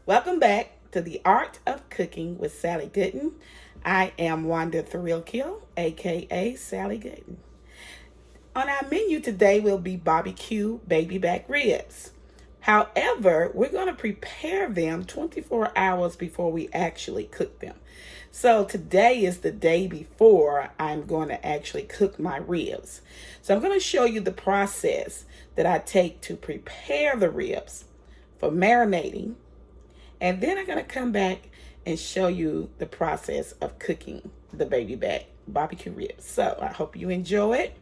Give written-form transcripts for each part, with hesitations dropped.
Welcome back to the Art of Cooking with Sally Gooden. I am Wanda Threalkill, aka Sally Gooden. On our menu today will be barbecue baby back ribs. However, we're going to prepare them 24 hours before we actually cook them. So today is the day before I'm going to actually cook my ribs. So I'm going to show you the process that I take to prepare the ribs for marinating. And then I'm going to come back and show you the process of cooking the baby back barbecue ribs. So I hope you enjoy it.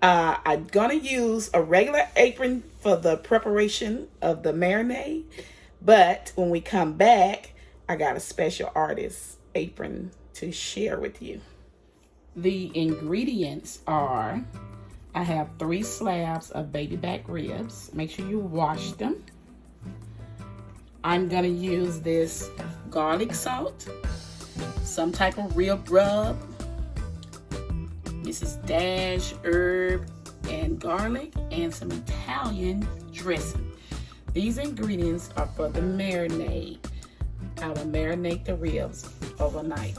I'm going to use a regular apron for the preparation of the marinade. But when we come back, I got a special artist apron to share with you. The ingredients are, I have 3 slabs of baby back ribs. Make sure you wash them. I'm gonna use this garlic salt, some type of rib rub. This is dash, herb, and garlic, and some Italian dressing. These ingredients are for the marinade. I will marinate the ribs overnight.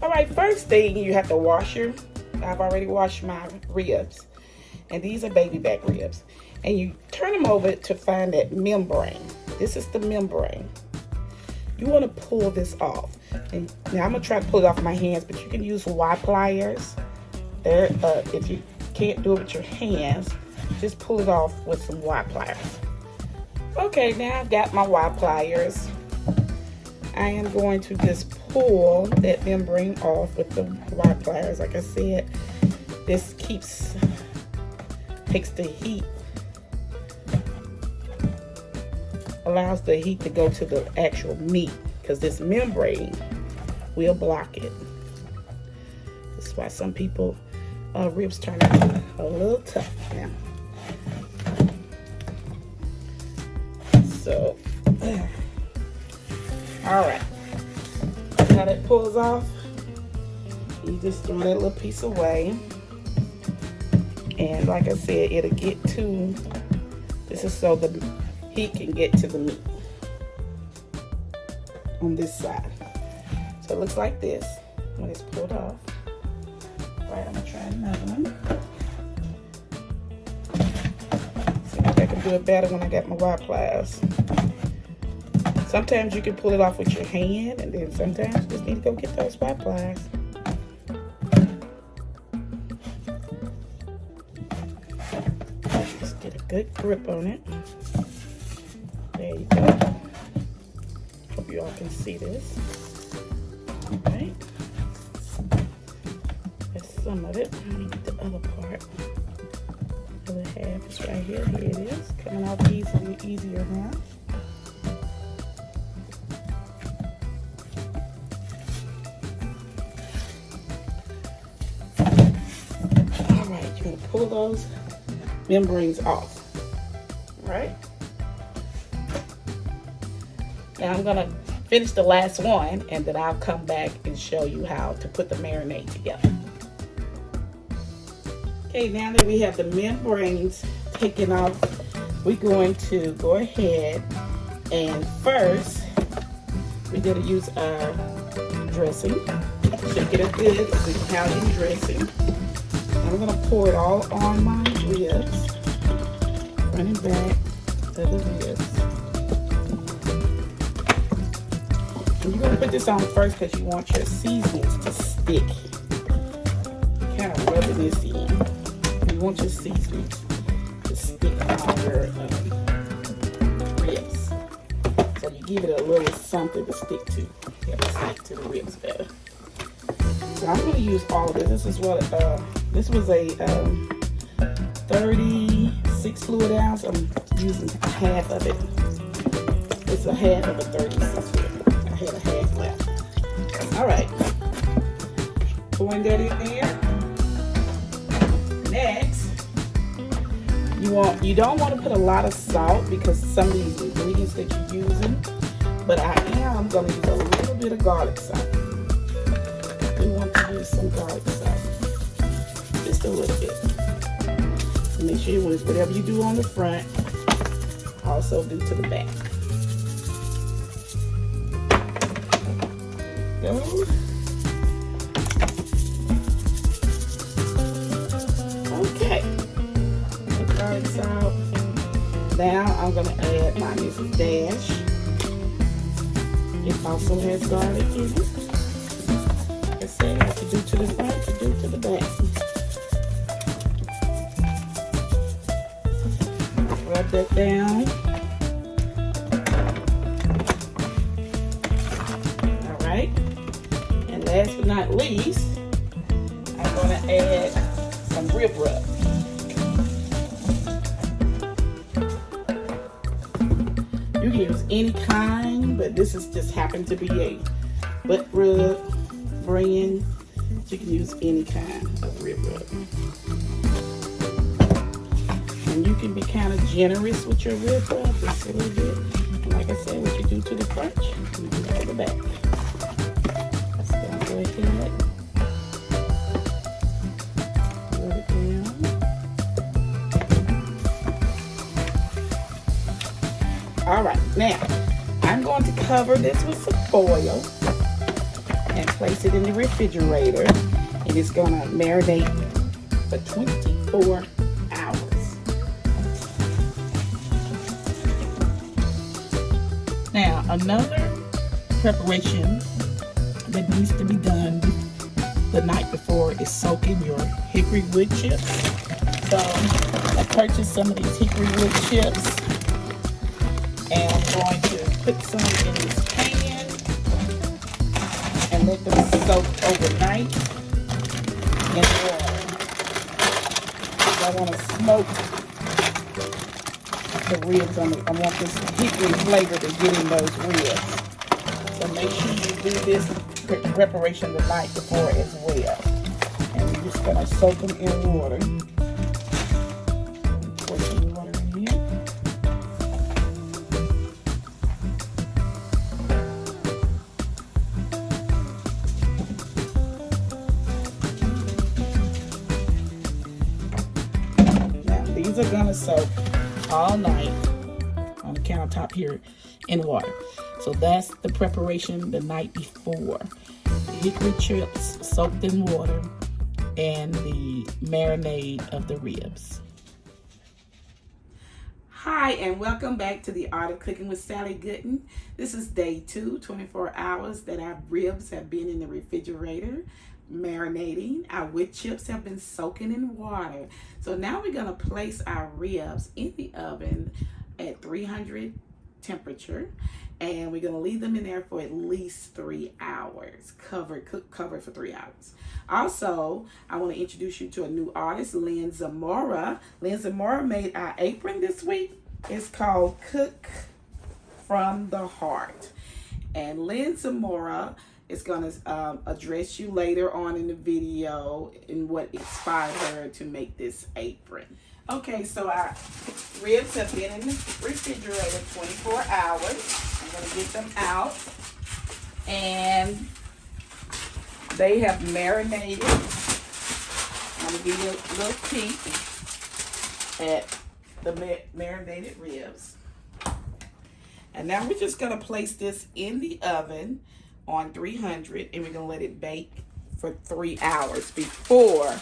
All right, first thing, you have to wash I've already washed my ribs. And these are baby back ribs. And you turn them over to find that membrane. This is the membrane. You want to pull this off. And now I'm going to try to pull it off with my hands, but you can use Y pliers. If you can't do it with your hands, just pull it off with some Y pliers. Okay, now I've got my Y pliers. I am going to just pull that membrane off with the Y pliers. Like I said, this takes the heat, allows the heat to go to the actual meat, because this membrane will block it. That's why some people ribs turn out a little tough now. So, all right, how that pulls off, you just throw that little piece away. And like I said, it'll get to, this is so the heat can get to the meat on this side. So it looks like this when it's pulled off. All right, I'm gonna try another one. See if I can do it better when I got my Y pliers. Sometimes you can pull it off with your hand, and then sometimes you just need to go get those Y pliers. Get a good grip on it. There you go. Hope you all can see this. All right. That's some of it. Let me get the other part. The other half is right here. Here it is. Coming off easier now. All right, you're going to pull those membranes off. All right. Now I'm gonna finish the last one, and then I'll come back and show you how to put the marinade together. Okay, now that we have the membranes taken off, we're going to go ahead and first we're gonna use our dressing. Shake it up good, it's Italian dressing. I'm gonna pour it all on my ribs, front and back of the ribs. And you're gonna put this on first because you want your seasonings to stick. Kind of rubbing this in. You want your seasonings to stick on your ribs. So you give it a little something to stick to. It'll stick to the ribs better. So I'm gonna use all of this. This is what this was a 36 fluid ounce. I'm using half of it. It's a half of a 36 fluid. I had a half left. All right. Pouring that in there. Next, you don't want to put a lot of salt because some of these ingredients that you're using. But I am going to use a little bit of garlic salt. You want to use some garlic salt. Just a little bit. Make sure you use whatever you do on the front, also do to the back. Go. Okay. Garlic salt. Now I'm gonna add my Mrs. Dash. It also has garlic in it. Like I said, I have to do to the front, to do to the back. Rub that down. Alright. And last but not least, I'm going to add some rib rub. You can use any kind, but this is just happened to be a butt rub brand. You can use any kind of rib rub. And you can be kind of generous with your rib rub, just a little bit. And like I said, what you do to the front, you do to the back. So I'm going to go ahead, rub it down. All right, now I'm going to cover this with some foil and place it in the refrigerator. And it's going to marinate for 24 hours. Now, another preparation that needs to be done the night before is soaking your hickory wood chips. So I purchased some of these hickory wood chips, and I'm going to put some in this pan and let them soak overnight in water. I want to smoke the ribs on it. I want this hickory flavor to get in those ribs. So make sure you do this preparation the night before as well. And you're just going to soak them in water. Pour some water in here. Now these are going to soak all night on the countertop here in water. So that's the preparation the night before. The hickory chips soaked in water and the marinade of the ribs. Hi, and welcome back to the Art of Cooking with Sally Gooden. This is day 2, 24 hours that our ribs have been in the refrigerator marinating. Our wood chips have been soaking in water. So now we're going to place our ribs in the oven at 300 temperature, and we're going to leave them in there for at least 3 hours, covered for 3 hours. Also, I want to introduce you to a new artist, Lynn Zamora. Lynn Zamora made our apron this week. It's called Cook from the Heart, and Lynn Zamora is going to address you later on in the video and what inspired her to make this apron. Okay, so our ribs have been in the refrigerator 24 hours. I'm going to get them out. And they have marinated. I'm going to give you a little peek at the marinated ribs. And now we're just going to place this in the oven on 300, and we're going to let it bake for 3 hours before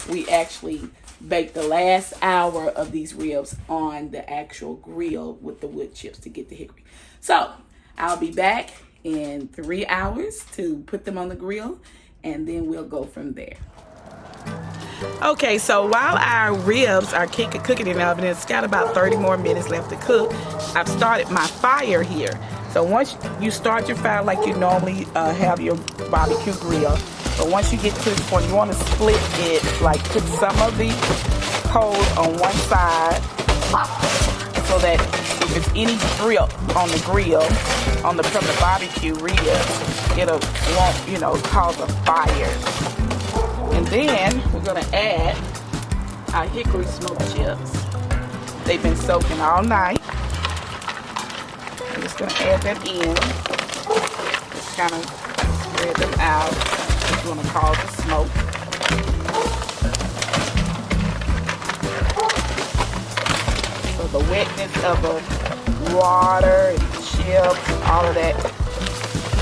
we actually bake the last hour of these ribs on the actual grill with the wood chips to get the hickory. So I'll be back in 3 hours to put them on the grill, and then we'll go from there. Okay, so while our ribs are cooking in the oven, it's got about 30 more minutes left to cook. I've started my fire here. So once you start your fire like you normally have your barbecue grill, but once you get to this point, you want to split it, like put some of the coals on one side so that if there's any grill on the grill, from the barbecue ribs, it'll won't, cause a fire. And then we're going to add our hickory smoked chips. They've been soaking all night. I'm just going to add that in. Just kind of spread them out. It's going to cause a smoke. So the wetness of water and chips, all of that.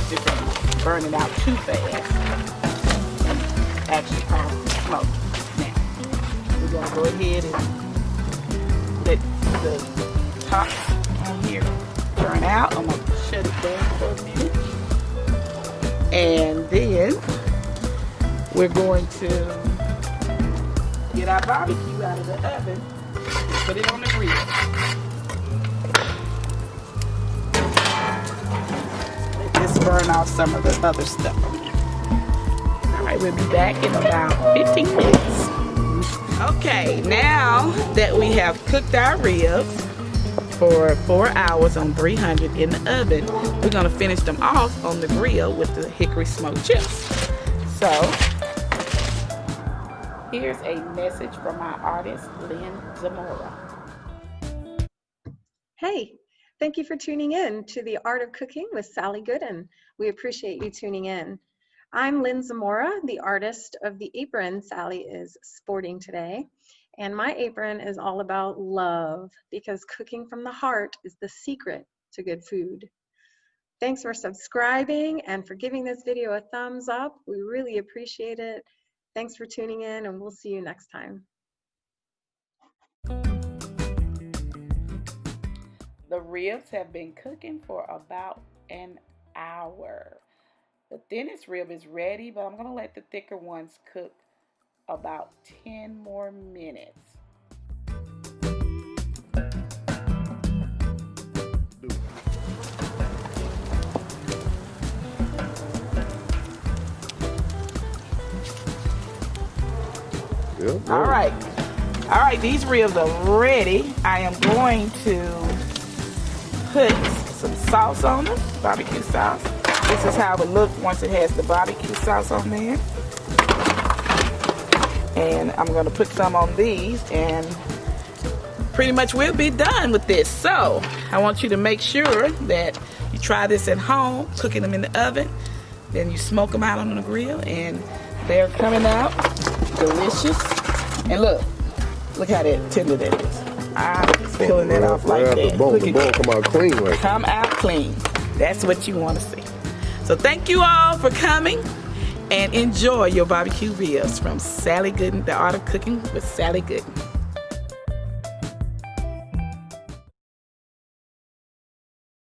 Just don't burn it out too fast. Actually cause the smoke. Now, we're gonna go ahead and let the top on here burn out. I'm gonna shut it down for a minute. And then we're going to get our barbecue out of the oven and put it on the grill. Let this burn off some of the other stuff. Alright, we'll be back in about 15 minutes. Okay, now that we have cooked our ribs for 4 hours on 300 in the oven, we're going to finish them off on the grill with the hickory smoked chips. So, here's a message from my artist, Lynn Zamora. Hey, thank you for tuning in to The Art of Cooking with Sally Gooden. We appreciate you tuning in. I'm Lynn Zamora, the artist of the apron Sally is sporting today. And my apron is all about love, because cooking from the heart is the secret to good food. Thanks for subscribing and for giving this video a thumbs up. We really appreciate it. Thanks for tuning in, and we'll see you next time. The ribs have been cooking for about an hour. The thinnest rib is ready, but I'm going to let the thicker ones cook about 10 more minutes. Yep. All right, these ribs are ready. I am going to put some sauce on them, barbecue sauce. This is how it looks once it has the barbecue sauce on there. And I'm going to put some on these, and pretty much we'll be done with this. So I want you to make sure that you try this at home, cooking them in the oven. Then you smoke them out on the grill, and they're coming out delicious. And look how that tender that is. I'm peeling it off like that. The bone come out clean, right? Come out clean. That's what you want to see. So thank you all for coming, and enjoy your barbecue ribs from Sally Gooden, The Art of Cooking with Sally Gooden.